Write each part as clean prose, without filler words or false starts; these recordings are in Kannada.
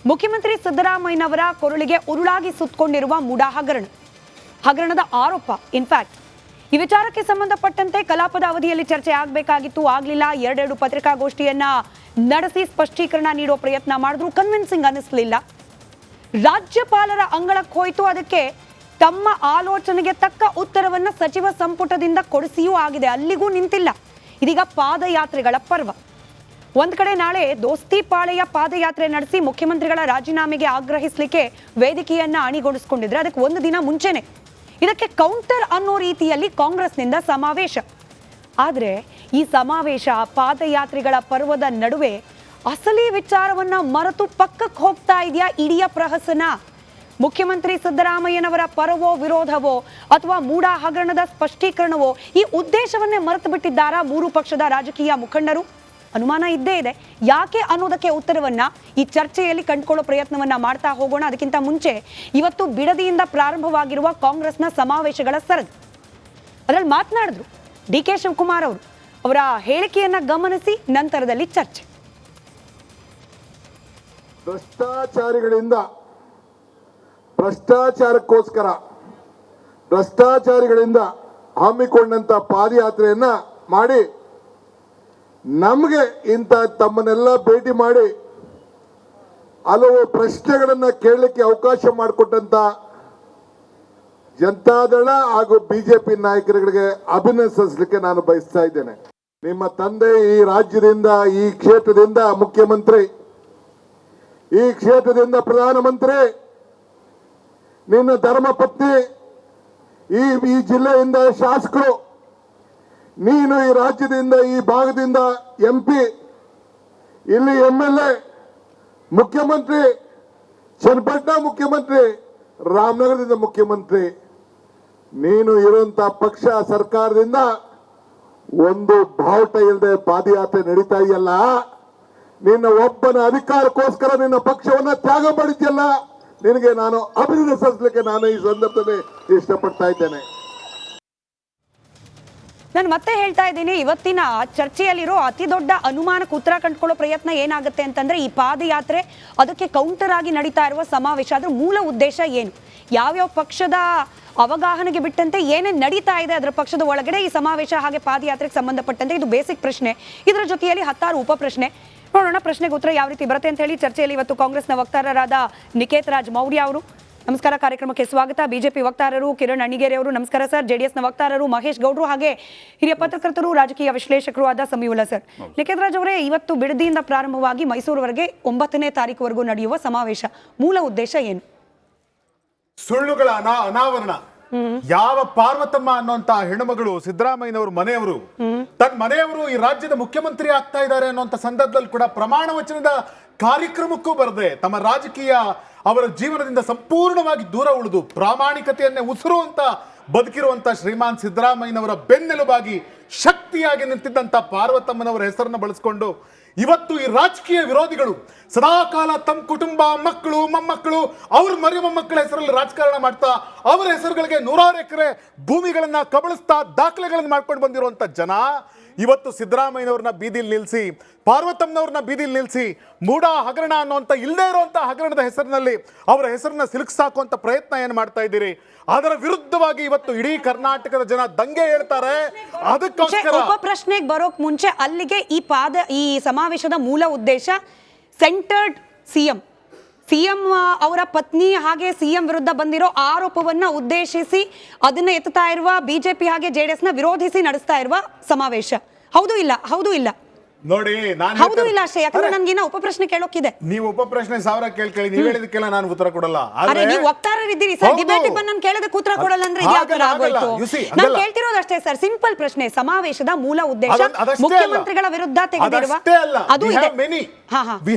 ಮುಖ್ಯಮಂತ್ರಿ ಸಿದ್ದರಾಮಯ್ಯನವರ ಕೊರಳಿಗೆ ಉರುಳಾಗಿ ಸುತ್ತಕೊಂಡಿರುವ ಮುಡಾ ಹಗರಣದ ಆರೋಪ. ಇನ್ಫ್ಯಾಕ್ಟ್ ಈ ವಿಚಾರಕ್ಕೆ ಸಂಬಂಧಪಟ್ಟಂತೆ ಕಲಾಪದ ಅವಧಿಯಲ್ಲಿ ಚರ್ಚೆ ಆಗಬೇಕಾಗಿತ್ತು, ಆಗಲಿಲ್ಲ. ಎರಡೆರಡು ಪತ್ರಿಕಾಗೋಷ್ಠಿಯನ್ನ ನಡೆಸಿ ಸ್ಪಷ್ಟೀಕರಣ ನೀಡುವ ಪ್ರಯತ್ನ ಮಾಡಿದ್ರು, ಕನ್ವಿನ್ಸಿಂಗ್ ಅನ್ನಿಸಲಿಲ್ಲ. ರಾಜ್ಯಪಾಲರ ಅಂಗಳಕ್ಕೆ ಹೋಯಿತು, ಅದಕ್ಕೆ ತಮ್ಮ ಆಲೋಚನೆಗೆ ತಕ್ಕ ಉತ್ತರವನ್ನ ಸಚಿವ ಸಂಪುಟದಿಂದ ಕೊಡಿಸಿಯೂ ಆಗಿದೆ. ಅಲ್ಲಿಗೂ ನಿಂತಿಲ್ಲ. ಇದೀಗ ಪಾದಯಾತ್ರೆಗಳ ಪರ್ವ. ಒಂದ್ ಕಡೆ ನಾಳೆ ದೋಸ್ತಿಪಾಳೆಯ ಪಾದಯಾತ್ರೆ ನಡೆಸಿ ಮುಖ್ಯಮಂತ್ರಿಗಳ ರಾಜೀನಾಮೆಗೆ ಆಗ್ರಹಿಸಲಿಕ್ಕೆ ವೇದಿಕೆಯನ್ನ ಅಣಿಗೊಳಿಸಿಕೊಂಡಿದ್ರೆ, ಅದಕ್ಕೆ ಒಂದು ದಿನ ಮುಂಚೆನೆ ಇದಕ್ಕೆ ಕೌಂಟರ್ ಅನ್ನೋ ರೀತಿಯಲ್ಲಿ ಕಾಂಗ್ರೆಸ್ನಿಂದ ಸಮಾವೇಶ. ಆದ್ರೆ ಈ ಸಮಾವೇಶ ಪಾದಯಾತ್ರೆಗಳ ಪರ್ವದ ನಡುವೆ ಅಸಲಿ ವಿಚಾರವನ್ನ ಮರೆತು ಪಕ್ಕಕ್ಕೆ ಹೋಗ್ತಾ ಇದೆಯಾ ಇಡೀ ಪ್ರಹಸನ? ಮುಖ್ಯಮಂತ್ರಿ ಸಿದ್ದರಾಮಯ್ಯನವರ ಪರವೋ ವಿರೋಧವೋ ಅಥವಾ ಮೂಡಾ ಹಗರಣದ ಸ್ಪಷ್ಟೀಕರಣವೋ ಈ ಉದ್ದೇಶವನ್ನೇ ಮರೆತು ಬಿಟ್ಟಿದ್ದಾರಾ ಮೂರು ಪಕ್ಷದ ರಾಜಕೀಯ ಮುಖಂಡರು? ಅನುಮಾನ ಇದ್ದೇ ಇದೆ. ಯಾಕೆ ಅನ್ನೋದಕ್ಕೆ ಉತ್ತರವನ್ನ ಈ ಚರ್ಚೆಯಲ್ಲಿ ಕಂಡುಕೊಳ್ಳೋ ಪ್ರಯತ್ನವನ್ನ ಮಾಡ್ತಾ ಹೋಗೋಣ. ಅದಕ್ಕಿಂತ ಮುಂಚೆ ಇವತ್ತು ಬಿಡದಿಯಿಂದ ಪ್ರಾರಂಭವಾಗಿರುವ ಕಾಂಗ್ರೆಸ್ನ ಸಮಾವೇಶಗಳ ಸರದಿ, ಅದರಲ್ಲಿ ಮಾತನಾಡಿದ್ರು ಡಿ ಕೆ ಶಿವಕುಮಾರ್ ಅವರು. ಅವರ ಹೇಳಿಕೆಯನ್ನ ಗಮನಿಸಿ ನಂತರದಲ್ಲಿ ಚರ್ಚೆ. ಭ್ರಷ್ಟಾಚಾರಿಗಳಿಂದ ಹಮ್ಮಿಕೊಂಡಂತ ಪಾದಯಾತ್ರೆಯನ್ನ ಮಾಡಿ ನಮಗೆ ಇಂಥ ತಮ್ಮನ್ನೆಲ್ಲ ಭೇಟಿ ಮಾಡಿ ಹಲವು ಪ್ರಶ್ನೆಗಳನ್ನ ಕೇಳಲಿಕ್ಕೆ ಅವಕಾಶ ಮಾಡಿಕೊಟ್ಟಂತ ಜನತಾದಳ ಹಾಗೂ ಬಿಜೆಪಿ ನಾಯಕರುಗಳಿಗೆ ಅಭಿನಂದಿಸಲಿಕ್ಕೆ ನಾನು ಬಯಸ್ತಾ ಇದ್ದೇನೆ. ನಿಮ್ಮ ತಂದೆ ಈ ರಾಜ್ಯದಿಂದ, ಈ ಕ್ಷೇತ್ರದಿಂದ ಮುಖ್ಯಮಂತ್ರಿ, ಈ ಕ್ಷೇತ್ರದಿಂದ ಪ್ರಧಾನಮಂತ್ರಿ, ನಿನ್ನ ಧರ್ಮಪತ್ನಿ ಈ ಜಿಲ್ಲೆಯಿಂದ ಶಾಸಕರು, ನೀನು ಈ ರಾಜ್ಯದಿಂದ, ಈ ಭಾಗದಿಂದ MP, ಇಲ್ಲಿ MLA, ಮುಖ್ಯಮಂತ್ರಿ, ಚನ್ನಪಟ್ಟಣ ಮುಖ್ಯಮಂತ್ರಿ, ರಾಮನಗರದಿಂದ ಮುಖ್ಯಮಂತ್ರಿ, ನೀನು ಇರುವಂತ ಪಕ್ಷ ಸರ್ಕಾರದಿಂದ ಒಂದು ಬಾವುಟ ಇಲ್ಲದೆ ಪಾದಯಾತ್ರೆ ನಡೀತಾ ಇದೆಯಲ್ಲ, ನಿನ್ನ ಒಬ್ಬನ ಅಧಿಕಾರಕ್ಕೋಸ್ಕರ ನಿನ್ನ ಪಕ್ಷವನ್ನ ತ್ಯಾಗ ಮಾಡಿದ್ಯಲ್ಲ, ನಿನಗೆ ನಾನು ಅಭಿನಂದಿಸಲಿಕ್ಕೆ ನಾನು ಈ ಸಂದರ್ಭದಲ್ಲಿ ಇಷ್ಟಪಡ್ತಾ ಇದ್ದೇನೆ. ನಾನು ಮತ್ತೆ ಹೇಳ್ತಾ ಇದ್ದೀನಿ, ಇವತ್ತಿನ ಚರ್ಚೆಯಲ್ಲಿರೋ ಅತಿ ದೊಡ್ಡ ಅನುಮಾನಕ್ಕೆ ಉತ್ತರ ಕಂಡುಕೊಳ್ಳೋ ಪ್ರಯತ್ನ ಏನಾಗುತ್ತೆ ಅಂತಂದ್ರೆ, ಈ ಪಾದಯಾತ್ರೆ ಅದಕ್ಕೆ ಕೌಂಟರ್ ಆಗಿ ನಡೀತಾ ಇರುವ ಸಮಾವೇಶ, ಅದ್ರ ಮೂಲ ಉದ್ದೇಶ ಏನು, ಯಾವ್ಯಾವ ಪಕ್ಷದ ಅವಗಾಹನೆಗೆ ಬಿಟ್ಟಂತೆ ಏನೇನು ನಡೀತಾ ಇದೆ ಅದರ ಪಕ್ಷದ ಒಳಗಡೆ ಈ ಸಮಾವೇಶ ಹಾಗೆ ಪಾದಯಾತ್ರೆಗೆ ಸಂಬಂಧಪಟ್ಟಂತೆ, ಇದು ಬೇಸಿಕ್ ಪ್ರಶ್ನೆ. ಇದರ ಜೊತೆಯಲ್ಲಿ 10 ಉಪ ಪ್ರಶ್ನೆ. ನೋಡೋಣ ಪ್ರಶ್ನೆಗೆ ಉತ್ತರ ಯಾವ ರೀತಿ ಬರುತ್ತೆ ಅಂತ ಹೇಳಿ. ಚರ್ಚೆಯಲ್ಲಿ ಇವತ್ತು ಕಾಂಗ್ರೆಸ್ನ ವಕ್ತಾರರಾದ ನಿಕೇತ್ ರಾಜ್ ಮೌರ್ಯ ಅವರು, ನಮಸ್ಕಾರ, ಕಾರ್ಯಕ್ರಮಕ್ಕೆ ಸ್ವಾಗತ. ಬಿಜೆಪಿ ವಕ್ತಾರರು ಕಿರಣ್ ಅಣಿಗೇರಿ ಅವರು, ನಮಸ್ಕಾರ ಸರ್. ಜೆಡಿಎಸ್ನ ವಕ್ತಾರರು ಮಹೇಶ್ ಗೌಡ್ರು, ಹಾಗೆ ಹಿರಿಯ ಪತ್ರಕರ್ತರು ರಾಜಕೀಯ ವಿಶ್ಲೇಷಕರು ಆದ ಸಮೀವುಲ್ಲಾ ಸರ್. ನಿಕೇತ್ ರಾಜ್ ಅವರೇ, ಇವತ್ತು ಬಿಡದಿಯಿಂದ ಪ್ರಾರಂಭವಾಗಿ ಮೈಸೂರುವರೆಗೆ 9ನೇ ತಾರೀಕುವರೆಗೂ ನಡೆಯುವ ಸಮಾವೇಶ ಮೂಲ ಉದ್ದೇಶ ಏನು? ಸುಳ್ಳುಗಳ ಅನಾವರಣ. ಯಾವ ಪಾರ್ವತಮ್ಮ ಅನ್ನುವಂತ ಹೆಣ್ಣುಮಗಳು ಸಿದ್ದರಾಮಯ್ಯನವರು ಮನೆಯವರು, ತನ್ನ ಮನೆಯವರು ಈ ರಾಜ್ಯದ ಮುಖ್ಯಮಂತ್ರಿ ಆಗ್ತಾ ಇದ್ದಾರೆ ಅನ್ನುವಂತ ಸಂದರ್ಭದಲ್ಲಿ ಕೂಡ ಪ್ರಮಾಣ ವಚನದ ಕಾರ್ಯಕ್ರಮಕ್ಕೂ ಬರದೆ ತಮ್ಮ ರಾಜಕೀಯ ಅವರ ಜೀವನದಿಂದ ಸಂಪೂರ್ಣವಾಗಿ ದೂರ ಉಳಿದು ಪ್ರಾಮಾಣಿಕತೆಯನ್ನೇ ಉಸಿರುವಂತ ಬದುಕಿರುವಂತ ಶ್ರೀಮಾನ್ ಸಿದ್ದರಾಮಯ್ಯನವರ ಬೆನ್ನೆಲುಬಾಗಿ ಶಕ್ತಿಯಾಗಿ ನಿಂತಿದ್ದಂತ ಪಾರ್ವತಮ್ಮನವರ ಹೆಸರನ್ನು ಬಳಸಿಕೊಂಡು ಇವತ್ತು ಈ ರಾಜಕೀಯ ವಿರೋಧಿಗಳು ಸದಾಕಾಲ ತಮ್ಮ ಕುಟುಂಬ, ಮಕ್ಕಳು, ಮೊಮ್ಮಕ್ಕಳು, ಅವ್ರ ಮರಿ ಮೊಮ್ಮಕ್ಕಳ ಹೆಸರಲ್ಲಿ ರಾಜಕಾರಣ ಮಾಡ್ತಾ ಅವರ ಹೆಸರುಗಳಿಗೆ 100 ಎಕರೆ ಭೂಮಿಗಳನ್ನ ಕಬಳಿಸ್ತಾ ದಾಖಲೆಗಳನ್ನು ಮಾಡ್ಕೊಂಡು ಬಂದಿರುವಂತ ಜನ ಇವತ್ತು ಸಿದ್ದರಾಮಯ್ಯನವ್ರನ್ನ ಬೀದಿಲಿ ನಿಲ್ಲಿಸಿ, ಪಾರ್ವತಮ್ಮನವ್ರನ್ನ ಬೀದಿಲಿ ನಿಲ್ಲಿಸಿ ಮೂಡಾ ಹಗರಣ ಅನ್ನುವಂಥ ಇಲ್ಲದೇ ಇರುವಂತಹ ಹಗರಣದ ಹೆಸರಿನಲ್ಲಿ ಅವರ ಹೆಸರನ್ನ ಸಿಲುಕಿಸಾಕುವಂತ ಪ್ರಯತ್ನ ಏನು ಮಾಡ್ತಾ ಇದ್ದೀರಿ? ಅದರ ವಿರುದ್ಧವಾಗಿ ಇವತ್ತು ಇಡೀ ಕರ್ನಾಟಕದ ಜನ ದಂಗೆ ಹೇಳ್ತಾರೆ. ಅದಕ್ಕೋಸ್ಕರ ಉಪ ಪ್ರಶ್ನೆಗೆ ಬರೋಕ್ ಮುಂಚೆ ಅಲ್ಲಿಗೆ ಈ ಸಮಾವೇಶದ ಮೂಲ ಉದ್ದೇಶ ಸೆಂಟರ್ಡ್ ಸಿಎಂ ಅವರ ಪತ್ನಿ ಹಾಗೆ ಸಿಎಂ ವಿರುದ್ಧ ಬಂದಿರೋ ಆರೋಪವನ್ನ ಉದ್ದೇಶಿಸಿ ಅದನ್ನ ಎತ್ತುತ್ತಾ ಇರುವ ಬಿಜೆಪಿ ಹಾಗೆ ಜೆಡಿಎಸ್ ನ ವಿರೋಧಿಸಿ ನಡೆಸ್ತಾ ಇರುವ ಸಮಾವೇಶ. ಹೌದು ಇಲ್ಲ ನೋಡಿ, ಹೌದು ಇಲ್ಲ ಅಷ್ಟೇ. ಯಾಕಂದ್ರೆ ನನ್ಗೇನ ಉಪ ಪ್ರಶ್ನೆ ಕೇಳೋಕಿದೆ. ನೀವು ಉಪ ಪ್ರಶ್ನೆ 1000 ಕೇಳಿ ನೀವು ಹೇಳಿದಕ್ಕೆಲ್ಲ ನಾನು ಉತ್ತರ ಕೊಡಲ್ಲ. ಆದ್ರೆ ನೀವು ವಕ್ತಾರರಿದ್ದೀರಿ ಸರ್, ಡಿಬೇಟ್ ಬಂದು ನಾನು ಕೇಳೋದಕ್ಕೆ ಉತ್ತರ ಕೊಡಲ್ಲ ಅಂದ್ರೆ ಆಗೋಯ್ತು. ನಾನು ಕೇಳ್ತಿರೋದಷ್ಟೇ ಸರ್, ಸಿಂಪಲ್ ಪ್ರಶ್ನೆ. ಸಮಾವೇಶದ ಮೂಲ ಉದ್ದೇಶ ಮುಖ್ಯಮಂತ್ರಿಗಳ ವಿರುದ್ಧ ತೆಗೆದಿರುವ ಅದು ಇದೆ.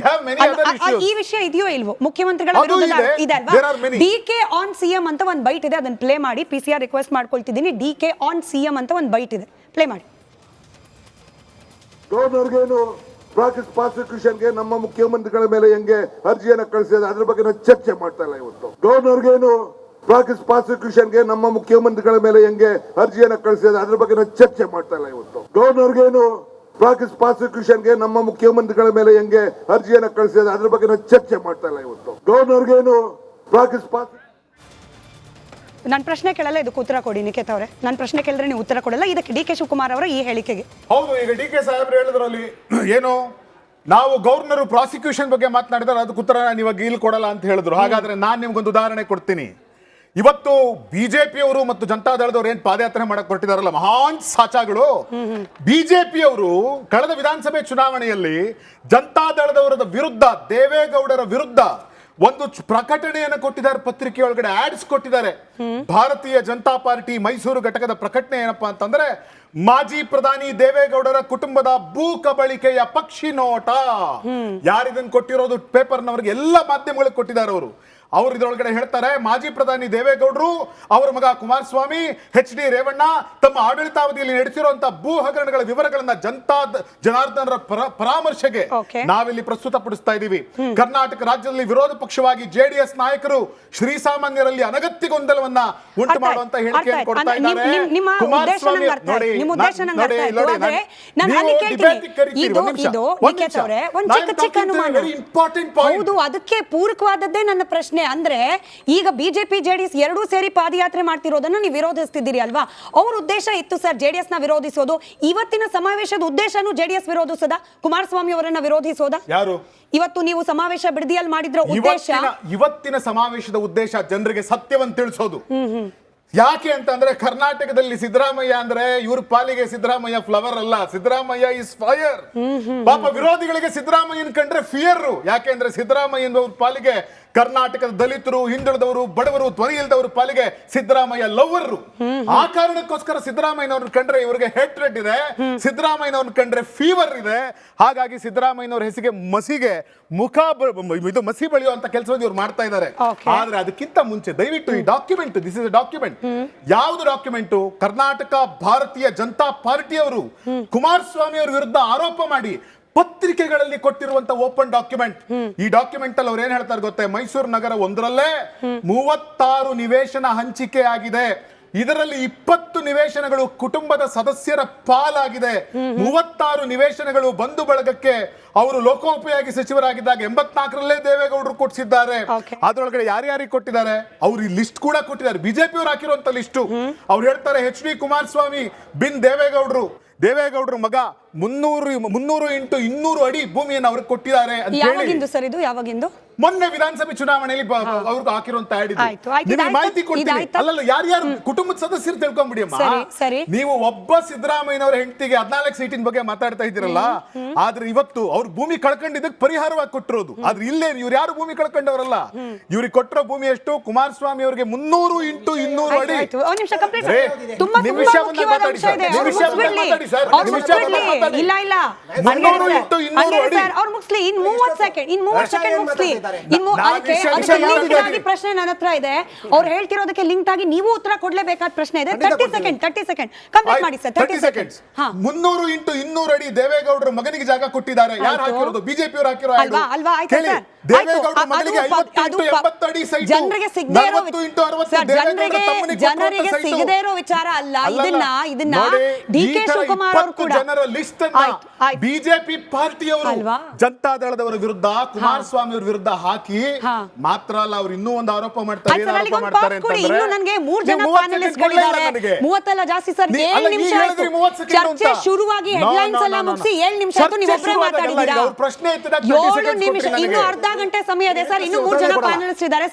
ಈ ವಿಷಯ ಇದೆಯೋ ಇಲ್ವೋ? ಮುಖ್ಯಮಂತ್ರಿಗಳ ವಿರುದ್ಧ ಇದೆ ಅಲ್ವಾ? DK ಆನ್ CM ಅಂತ ಒಂದು ಬೈಟ್ ಇದೆ, ಅದನ್ನ ಪ್ಲೇ ಮಾಡಿ. PCR ರಿಕ್ವೆಸ್ಟ್ ಮಾಡ್ಕೊಳ್ತಿದ್ದೀನಿ. DK ಆನ್ CM ಅಂತ ಒಂದು ಬೈಟ್ ಇದೆ, ಪ್ಲೇ ಮಾಡಿ. ಗವರ್ನರ್ಗೇನು ಪ್ರಾಸಿಕ್ಯೂಷನ್ಗೆ ನಮ್ಮ ಮುಖ್ಯಮಂತ್ರಿಗಳ ಮೇಲೆ ಹೆಂಗೆ ಅರ್ಜಿಯನ್ನು ಕಳಿಸಿದೆ ಅದ್ರ ಬಗ್ಗೆ ನಾವು ಚರ್ಚೆ ಮಾಡ್ತಾ ಇಲ್ಲ ಇವತ್ತು. ಗವರ್ನರ್ಗೇನು ಪ್ರಾಸಿಕ್ಯೂಷನ್ಗೆ ನಮ್ಮ ಮುಖ್ಯಮಂತ್ರಿಗಳ ಮೇಲೆ ಹೆಂಗೆ ಅರ್ಜಿಯನ್ನು ಕಳಿಸಿದೆ ಅದ್ರ ಬಗ್ಗೆ ನಾವು ಚರ್ಚೆ ಮಾಡ್ತಾ ಇಲ್ಲ ಇವತ್ತು. ಗವರ್ನರ್ಗೇನು ಪ್ರಾಸಿಕ್ಯೂಷನ್ಗೆ ನಮ್ಮ ಮುಖ್ಯಮಂತ್ರಿಗಳ ಮೇಲೆ ಹೆಂಗೆ ಅರ್ಜಿಯನ್ನ ಕಳಿಸಿದ್ರೆ ಅದ್ರ ಬಗ್ಗೆ ಚರ್ಚೆ ಮಾಡ್ತಾ ಇಲ್ಲ ಇವತ್ತು. ಗವರ್ನರ್ಗೇನು ನನ್ನ ಪ್ರಶ್ನೆ ಕೇಳಲ್ಲ, ಇದಕ್ಕೆ ಉತ್ತರ ಕೊಡಿ ನಿಖಿತ್ ಅವರೇ. ನನ್ನ ಪ್ರಶ್ನೆ ಕೇಳಿದ್ರೆ ನೀವು ಉತ್ತರ ಕೊಡಲ್ಲ, ಇದಕ್ಕೆ ಡಿ ಕೆ ಶಿವಕುಮಾರ್ ಅವರ ಈ ಹೇಳಿಕೆಗೆ. ಹೌದು, ಈಗ ಡಿ ಕೆ ಸಾಹೇಬ್ರು ಹೇಳಿದ್ರಲ್ಲಿ ಏನು, ನಾವು ಗವರ್ನರ್ ಪ್ರಾಸಿಕ್ಯೂಷನ್ ಬಗ್ಗೆ ಮಾತನಾಡಿದ್ರೆ ಅದಕ್ಕೆ ಉತ್ತರ ನಾನು ಇವಾಗ ಇಲ್ಲಿ ಕೊಡಲ್ಲ ಅಂತ ಹೇಳಿದ್ರು. ಹಾಗಾದ್ರೆ ನಾನು ನಿಮ್ಗೊಂದು ಉದಾಹರಣೆ ಕೊಡ್ತೀನಿ. ಇವತ್ತು ಬಿಜೆಪಿಯವರು ಮತ್ತು ಜನತಾದಳದವರು ಏನ್ ಪಾದಯಾತ್ರೆ ಮಾಡಕ್ ಹೊರಟಿದಾರಲ್ಲ, ಮಹಾನ್ ಸಾಚಾಗಳು. ಬಿಜೆಪಿಯವರು ಕಳೆದ ವಿಧಾನಸಭೆ ಚುನಾವಣೆಯಲ್ಲಿ ಜನತಾದಳದವರ ವಿರುದ್ಧ, ದೇವೇಗೌಡರ ವಿರುದ್ಧ ಒಂದು ಪ್ರಕಟಣೆಯನ್ನು ಕೊಟ್ಟಿದ್ದಾರೆ, ಪತ್ರಿಕೆ ಒಳಗಡೆ ಆಡ್ಸ್ ಕೊಟ್ಟಿದ್ದಾರೆ. ಭಾರತೀಯ ಜನತಾ ಪಾರ್ಟಿ ಮೈಸೂರು ಘಟಕದ ಪ್ರಕಟಣೆ ಏನಪ್ಪಾ ಅಂತಂದ್ರೆ, ಮಾಜಿ ಪ್ರಧಾನಿ ದೇವೇಗೌಡರ ಕುಟುಂಬದ ಭೂ ಕಬಳಿಕೆಯ ಪಕ್ಷಿ ನೋಟ. ಯಾರಿದನ್ನು ಕೊಟ್ಟಿರೋದು? ಪೇಪರ್ನವರಿಗೆ, ಎಲ್ಲ ಮಾಧ್ಯಮಗಳಿಗೆ ಕೊಟ್ಟಿದ್ದಾರೆ ಅವರು. ಅವರು ಇದರೊಳಗಡೆ ಹೇಳ್ತಾರೆ, ಮಾಜಿ ಪ್ರಧಾನಿ ದೇವೇಗೌಡರು, ಅವರ ಮಗ ಕುಮಾರಸ್ವಾಮಿ, ಎಚ್ ಡಿ ರೇವಣ್ಣ ತಮ್ಮ ಆಡಳಿತಾವಧಿಯಲ್ಲಿ ನಡೆಸಿರುವಂತಹ ಭೂ ಹಗರಣಗಳ ವಿವರಗಳನ್ನ ಜನಾರ್ದನರ ಪರಾಮರ್ಶೆಗೆ ನಾವಿಲ್ಲಿ ಪ್ರಸ್ತುತಪಡಿಸ್ತಾ ಇದ್ದೀವಿ. ಕರ್ನಾಟಕ ರಾಜ್ಯದಲ್ಲಿ ವಿರೋಧ ಪಕ್ಷವಾಗಿ ಜೆಡಿಎಸ್ ನಾಯಕರು ಶ್ರೀಸಾಮಾನ್ಯರಲ್ಲಿ ಅನಗತ್ಯ ಗೊಂದಲವನ್ನ ಉಂಟು ಮಾಡುವಂತ ಹೇಳಿಕೆಯನ್ನು ಕೊಡ್ತಾ ಇದ್ದಾರೆ. ಕುಮಾರಸ್ವಾಮಿ ನೋಡಿ, ಅದಕ್ಕೆ ಪೂರಕವಾದದ್ದೇ ನನ್ನ ಪ್ರಶ್ನೆ. ಅಂದ್ರೆ ಈಗ ಬಿಜೆಪಿ ಜೆಡಿಎಸ್ ಎರಡೂ ಸೇರಿ ಪಾದಯಾತ್ರೆ ಮಾಡ್ತಿರೋದನ್ನ ನೀವು ವಿರೋಧಿಸ್ತಿದ್ದೀರಿ ಅಲ್ವಾ? ಅವ್ರ ಉದ್ದೇಶ ಇತ್ತು ಸರ್ ಜೆಡಿಎಸ್ ನ ವಿರೋಧಿಸೋದು. ಇವತ್ತಿನ ಸಮಾವೇಶದ ಉದ್ದೇಶನೂ ಜೆಡಿಎಸ್ ವಿರೋಧಿಸೋದ, ಕುಮಾರಸ್ವಾಮಿ ಅವರನ್ನ ವಿರೋಧಿಸೋದ? ಯಾರು ಇವತ್ತು ನೀವು ಸಮಾವೇಶ ಬಿಡದಿಯಲ್ಲಿ ಮಾಡಿದ್ರ ಉದ್ದೇಶ? ಇವತ್ತಿನ ಸಮಾವೇಶದ ಉದ್ದೇಶ ಜನರಿಗೆ ಸತ್ಯವನ್ನು ತಿಳಿಸೋದು. ಯಾಕೆ ಅಂತಂದ್ರೆ, ಕರ್ನಾಟಕದಲ್ಲಿ ಸಿದ್ದರಾಮಯ್ಯ ಅಂದ್ರೆ ಇವ್ರ ಪಾಲಿಗೆ ಸಿದ್ದರಾಮಯ್ಯ ಫ್ಲವರ್ ಅಲ್ಲ, ಸಿದ್ದರಾಮಯ್ಯ ಇಸ್ ಫೈರ್. ಪಾಪ ವಿರೋಧಿಗಳಿಗೆ ಸಿದ್ದರಾಮಯ್ಯನ ಕಂಡ್ರೆ ಫಿಯರ್. ಯಾಕೆ ಅಂದ್ರೆ ಸಿದ್ದರಾಮಯ್ಯ ಪಾಲಿಗೆ ಕರ್ನಾಟಕದ ದಲಿತರು, ಹಿಂದುಳಿದವರು, ಬಡವರು, ಧ್ವನಿ ಇಲ್ಲದವರ ಪಾಲಿಗೆ ಸಿದ್ದರಾಮಯ್ಯ ಲವ್ವರು. ಆ ಕಾರಣಕ್ಕೋಸ್ಕರ ಸಿದ್ದರಾಮಯ್ಯನವ್ರನ್ನ ಕಂಡ್ರೆ ಇವರಿಗೆ ಹೇಟ್ರೆಡ್ ಇದೆ, ಸಿದ್ದರಾಮಯ್ಯನವ್ರನ್ನ ಕಂಡ್ರೆ ಫೀವರ್ ಇದೆ. ಹಾಗಾಗಿ ಸಿದ್ದರಾಮಯ್ಯನವ್ರ ಹೆಸರಿಗೆ ಇದು ಮಸಿ ಬಳಿಯುವಂತ ಕೆಲಸವನ್ನು ಇವ್ರು ಮಾಡ್ತಾ ಇದ್ದಾರೆ. ಆದ್ರೆ ಅದಕ್ಕಿಂತ ಮುಂಚೆ ದಯವಿಟ್ಟು ಈ document, this is A document. ಯಾವುದು ಡಾಕ್ಯುಮೆಂಟ್? ಕರ್ನಾಟಕ ಭಾರತೀಯ ಜನತಾ ಪಾರ್ಟಿಯವರು ಕುಮಾರಸ್ವಾಮಿ ಅವರ ವಿರುದ್ಧ ಆರೋಪ ಮಾಡಿ ಪತ್ರಿಕೆಗಳಲ್ಲಿ ಕೊಟ್ಟಿರುವಂತಹ ಓಪನ್ ಡಾಕ್ಯುಮೆಂಟ್. ಈ ಡಾಕ್ಯುಮೆಂಟ್ ಅಲ್ಲಿ ಅವ್ರು ಏನ್ ಹೇಳ್ತಾರೆ ಗೊತ್ತೇ? ಮೈಸೂರು ನಗರ ಒಂದರಲ್ಲೇ 36 ನಿವೇಶನ ಹಂಚಿಕೆ ಆಗಿದೆ. ಇದರಲ್ಲಿ 20 ನಿವೇಶನಗಳು ಕುಟುಂಬದ ಸದಸ್ಯರ ಪಾಲಾಗಿದೆ. 36 ನಿವೇಶನಗಳು ಬಂಧು ಬಳಗಕ್ಕೆ ಅವರು ಲೋಕೋಪಯೋಗಿ ಸಚಿವರಾಗಿದ್ದಾಗ 84ರಲ್ಲೇ ದೇವೇಗೌಡರು ಕೊಟ್ಟಿದ್ದಾರೆ. ಅದರೊಳಗಡೆ ಯಾರ್ಯಾರಿಗೆ ಕೊಟ್ಟಿದ್ದಾರೆ ಅವ್ರು ಈ ಲಿಸ್ಟ್ ಕೂಡ ಕೊಟ್ಟಿದ್ದಾರೆ. ಬಿಜೆಪಿ ಅವರು ಹಾಕಿರುವಂತ ಲಿಸ್ಟ್. ಅವ್ರು ಹೇಳ್ತಾರೆ, ಎಚ್ ಡಿ ಕುಮಾರಸ್ವಾಮಿ ಬಿನ್ ದೇವೇಗೌಡರು ಮಗ 300 ಇಂಟು 200 ಅಡಿ ಭೂಮಿಯನ್ನು ಅವ್ರಿಗೆ ಕೊಟ್ಟಿದ್ದಾರೆ ಅಂತ ಹೇಳಿ. ಸರ್ ಇದು ಯಾವಾಗಿಂದು? ಮೊನ್ನೆ ವಿಧಾನಸಭೆ ಚುನಾವಣೆಯಲ್ಲಿ ಅವ್ರಿಗೆ ಹಾಕಿರುವಂತ ಮಾಹಿತಿ ಕೊಡ್ತೀನಿ. ಅಲ್ಲಲ್ಲ, ಯಾರ್ಯಾರು ಕುಟುಂಬದ ಸದಸ್ಯರು ತಿಳ್ಕೊಂಡ್ಬಿಡಿ ಅಮ್ಮ. ನೀವು ಒಬ್ಬ ಸಿದ್ದರಾಮಯ್ಯನವರ ಹೆಂಡತಿಗೆ 14 ಸೀಟಿನ ಬಗ್ಗೆ ಮಾತಾಡ್ತಾ ಇದ್ದೀರಲ್ಲ, ಆದ್ರೆ ಇವತ್ತು ಅವ್ರ ಭೂಮಿ ಕಳ್ಕೊಂಡಿದ್ದಕ್ಕೆ ಪರಿಹಾರವಾಗಿ ಕೊಟ್ಟಿರೋದು. ಆದ್ರೆ ಇಲ್ಲೇ ಇವ್ರು ಯಾರು ಭೂಮಿ ಕಳ್ಕೊಂಡವರಲ್ಲ. ಇವ್ರಿಗೆ ಕೊಟ್ಟಿರೋ ಭೂಮಿ ಎಷ್ಟು? ಕುಮಾರಸ್ವಾಮಿ ಅವರಿಗೆ 300 ಇಂಟು 200 ಅಡಿ. ನಿಮಿಷವನ್ನ ಮಾತಾಡಿ ಸರ್, ಮಾತಾಡಿ ಸರ್, ಇಲ್ಲ ಇಲ್ಲ ಅವ್ರು ಮುಗಿಸ್ಲಿ, ಇನ್ 30 ಸೆಕೆಂಡ್ ಮುಗಿಸ್ಲಿ. ಪ್ರಶ್ನೆ ನನ್ನ ಹತ್ರ ಇದೆ. ಅವ್ರು ಹೇಳ್ತಿರೋದಕ್ಕೆ ಲಿಂಕ್ ಆಗಿ ನೀವು ಉತ್ತರ ಕೊಡ್ಲೇಬೇಕಾದ ಪ್ರಶ್ನೆ ಇದೆ. 30 ಸೆಕೆಂಡ್ ಕಂಪ್ಲೀಟ್ ಮಾಡಿ ಸರ್. 30 ಸೆಕೆಂಡ್ಸ್. 300 ಇಂಟು 200 ಅಡಿ ದೇವೇಗೌಡರ ಮಗನಿಗೆ ಜಾಗ ಕೊಟ್ಟಿದ್ದಾರೆ. ಯಾರು ಹಾಕಿರೋದು? ಬಿಜೆಪಿ ಅವರು ಹಾಕಿರೋ. ಅಲ್ವಾ? ಆಯ್ತು ಸರ್. ದೇವೇಗೌಡರ ಮಗನಿಗೆ 50 ಇಂಟು 80 ಅಡಿ ಸೈಟ್, ಜನರಿಗೆ ಸಿಗದೇ ಇರೋ 40 ಇಂಟು 60 ಜನರಿಗೆ ಸಿಗದೇ ಇರೋ ವಿಚಾರ ಅಲ್ಲ. ಇದನ್ನ ಡಿ ಕೆ ಶಿವಕುಮಾರ್ ಅವರು ಕೂಡ ಜನರ ಲಿಸ್ಟ್ ಅನ್ನ ಬಿಜೆಪಿ ಪಾರ್ಟಿಯವರು ಜನತಾದಳದವರ ವಿರುದ್ಧ, ಕುಮಾರಸ್ವಾಮಿ ಅವರ ವಿರುದ್ಧ ಹಾಕಿ ಮಾತ್ರ ಅಲ್ಲ, ಅವ್ರು ಇನ್ನೂ ಒಂದು ಆರೋಪ ಮಾಡ್ತಾರೆ. ನನಗೆ 3 ಜನ ಪ್ಯಾನಲಿಸ್ಟ್ ಗಳಿದ್ದಾರೆ. 30 ಅಲ್ಲ ಜಾಸ್ತಿ ಸರ್. 7 ನಿಮಿಷ ಚರ್ಚೆ ಶುರುವಾಗಿ ಹೆಡ್ಲೈನ್ಸ್ ಎಲ್ಲ ಮುಗಿಸಿ 7 ನಿಮಿಷ ಆಯ್ತು, ನೀವು ಒಬ್ಬರೇ ಮಾತಾಡಿದ್ದೀರಾ. 7 ನಿಮಿಷ, ಇನ್ನು ಅರ್ಧ ಗಂಟೆ ಸಮಯ ಇದೆ ಸರ್. ಇನ್ನು 3 ಜನ ಪ್ಯಾನಲಿಸ್ಟ್ ಇದ್ದಾರೆ.